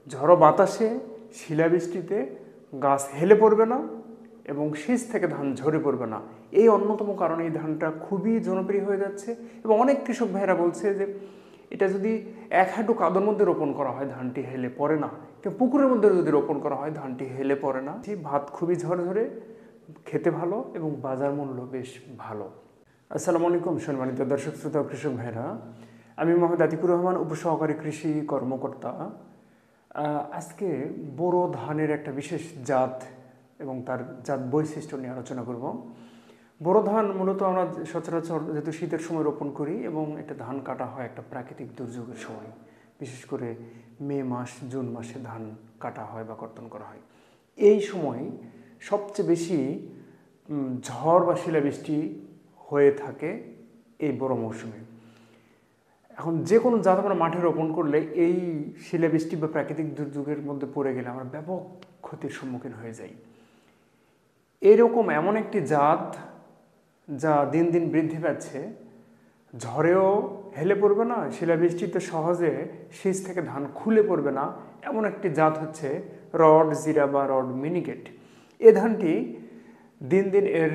ঝড়ো বাতাসে শিলাবৃষ্টিতে গাছ হেলে পড়বে না এবং শীষ থেকে ধান ঝরে পড়বে না। এই অন্যতম কারণে এই ধানটা খুবই জনপ্রিয় হয়ে যাচ্ছে এবং অনেক কৃষক ভাইয়েরা বলছে যে এটা যদি এক হাঁটু কাদর মধ্যে রোপণ করা হয় ধানটি হেলে পড়ে না, কিন্তু পুকুরের মধ্যে যদি রোপণ করা হয় ধানটি হেলে পড়ে না। ভাত খুবই ঝরঝরে, খেতে ভালো এবং বাজার মূল্য বেশ ভালো। আসসালামু আলাইকুম সম্মানিত দর্শক শ্রোতা ও কৃষক ভাইরা, আমি মোহাম্মদ আতিকুর রহমান, উপসহকারী কৃষি কর্মকর্তা। আজকে বোরো ধানের একটা বিশেষ জাত এবং তার জাত বৈশিষ্ট্য নিয়ে আলোচনা করব। বোরো ধান মূলত আমরা সচরাচর যেহেতু শীতের সময় রোপণ করি এবং এটা ধান কাটা হয় একটা প্রাকৃতিক দুর্যোগের সময়, বিশেষ করে মে মাস জুন মাসে ধান কাটা হয় বা কর্তন করা হয়। এই সময় সবচেয়ে বেশি ঝড় বা শিলাবৃষ্টি হয়ে থাকে এই বোরো মৌসুমে। এখন যে কোনো জাত আমরা মাঠে রোপণ করলে এই শিলাবৃষ্টি বা প্রাকৃতিক দুর্যোগের মধ্যে পড়ে গেলে আমরা ব্যাপক ক্ষতির সম্মুখীন হয়ে যাই। এরকম এমন একটি জাত যা দিন দিন বৃদ্ধি পাচ্ছে, ঝড়েও হেলে পড়বে না, শিলাবৃষ্টিতে সহজে শীষ থেকে ধান খুলে পড়বে না, এমন একটি জাত হচ্ছে রড জিরা বা রড মিনিকেট। এ ধানটি দিন দিন এর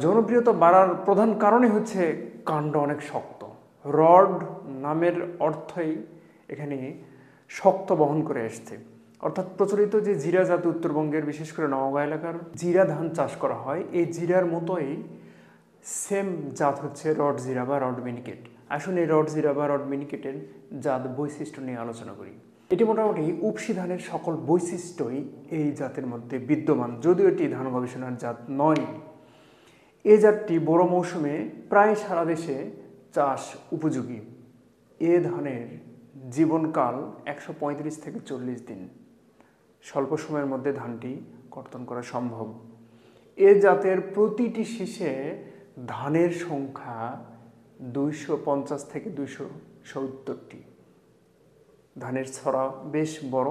জনপ্রিয়তা বাড়ার প্রধান কারণই হচ্ছে কাণ্ড অনেক শক্ত। রড নামের অর্থই এখানে শক্ত বহন করে আসছে, অর্থাৎ প্রচলিত যে জিরা জাত উত্তরবঙ্গের বিশেষ করে নওগাঁ এলাকার জিরা ধান চাষ করা হয়, এই জিরার মতোই সেম জাত হচ্ছে রড জিরা বা রড মিনিকেট। আসুন এই রড জিরা বা রড মিনিকেটের জাত বৈশিষ্ট্য নিয়ে আলোচনা করি। এটি মোটামুটি উপসি ধানের সকল বৈশিষ্ট্যই এই জাতের মধ্যে বিদ্যমান, যদিও এটি ধান গবেষণার জাত নয়। এই জাতটি বোরো মৌসুমে প্রায় সারা দেশে চাষ উপযোগী। এ ধানের জীবনকাল 135 থেকে 40 দিন। স্বল্প সময়ের মধ্যে ধানটি কর্তন করা সম্ভব। এ জাতের প্রতিটি শীষে ধানের সংখ্যা 250 থেকে 270টি। ধানের ছড়া বেশ বড়,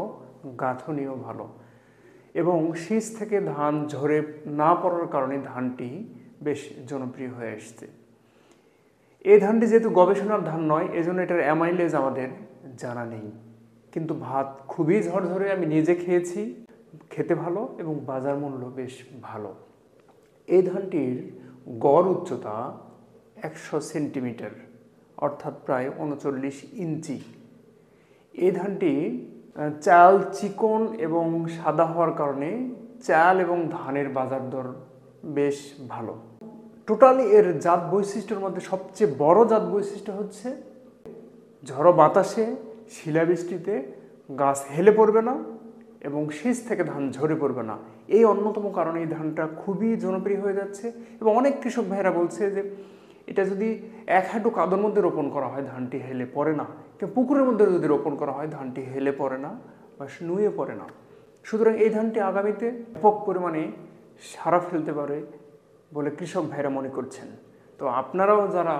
গাঁথনিও ভালো এবং শীষ থেকে ধান ঝরে না পড়ার কারণে ধানটি বেশ জনপ্রিয় হয়ে আসছে। এই ধানটি যেহেতু গবেষণার ধান নয়, এজন্য এটার অ্যামাইলেজ আমাদের জানা নেই, কিন্তু ভাত খুবই ঝরঝরে, আমি নিজে খেয়েছি, খেতে ভালো এবং বাজার মূল্য বেশ ভালো। এই ধানটির গড় উচ্চতা 100 সেন্টিমিটার, অর্থাৎ প্রায় 39 ইঞ্চি। এই ধানটি চাল চিকন এবং সাদা হওয়ার কারণে চাল এবং ধানের বাজার দর বেশ ভালো। টোটালি এর জাত বৈশিষ্ট্যের মধ্যে সবচেয়ে বড় জাত বৈশিষ্ট্য হচ্ছে ঝড়ো বাতাসে শিলাবৃষ্টিতে গাছ হেলে পড়বে না এবং শীষ থেকে ধান ঝরে পড়বে না। এই অন্যতম কারণে এই ধানটা খুবই জনপ্রিয় হয়ে যাচ্ছে এবং অনেক কৃষক ভাইয়েরা বলছে যে এটা যদি এক হাঁটু কাদর মধ্যে রোপণ করা হয় ধানটি হেলে পড়ে না, কিন্তু পুকুরের মধ্যে যদি রোপণ করা হয় ধানটি হেলে পড়ে না বা নুয়ে পড়ে না। সুতরাং এই ধানটি আগামীতে ব্যাপক পরিমাণে সাড়া ফেলতে পারে বলে কৃষক ভাইরা মনে করছেন। তো আপনারাও যারা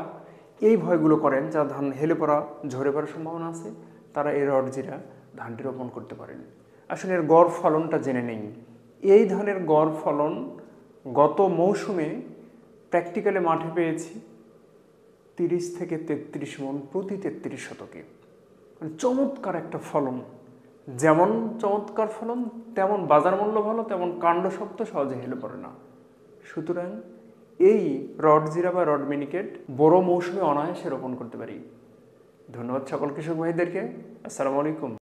এই ভয়গুলো করেন, যা ধান হেলে পড়া ঝরে পড়ার সম্ভাবনা আছে, তারা এই রড জিরা ধানটি রোপণ করতে পারেন। আসলে এর গড় ফলনটা জেনে নেই। এই ধানের গড় ফলন গত মৌসুমে প্র্যাকটিক্যালে মাঠে পেয়েছি 30 থেকে 33 মণ প্রতি 33 শতকে। মানে চমৎকার একটা ফলন। যেমন চমৎকার ফলন, তেমন বাজার মূল্য ভালো, তেমন কাণ্ড শক্ত, সহজে হেলে পড়ে না। সুতরাং এই রড জিরা বা রড মিনিকেট বোরো মৌসুমে অনায়াসে রোপণ করতে পারি। ধন্যবাদ সকল কৃষক ভাইদেরকে। আসসালামু আলাইকুম।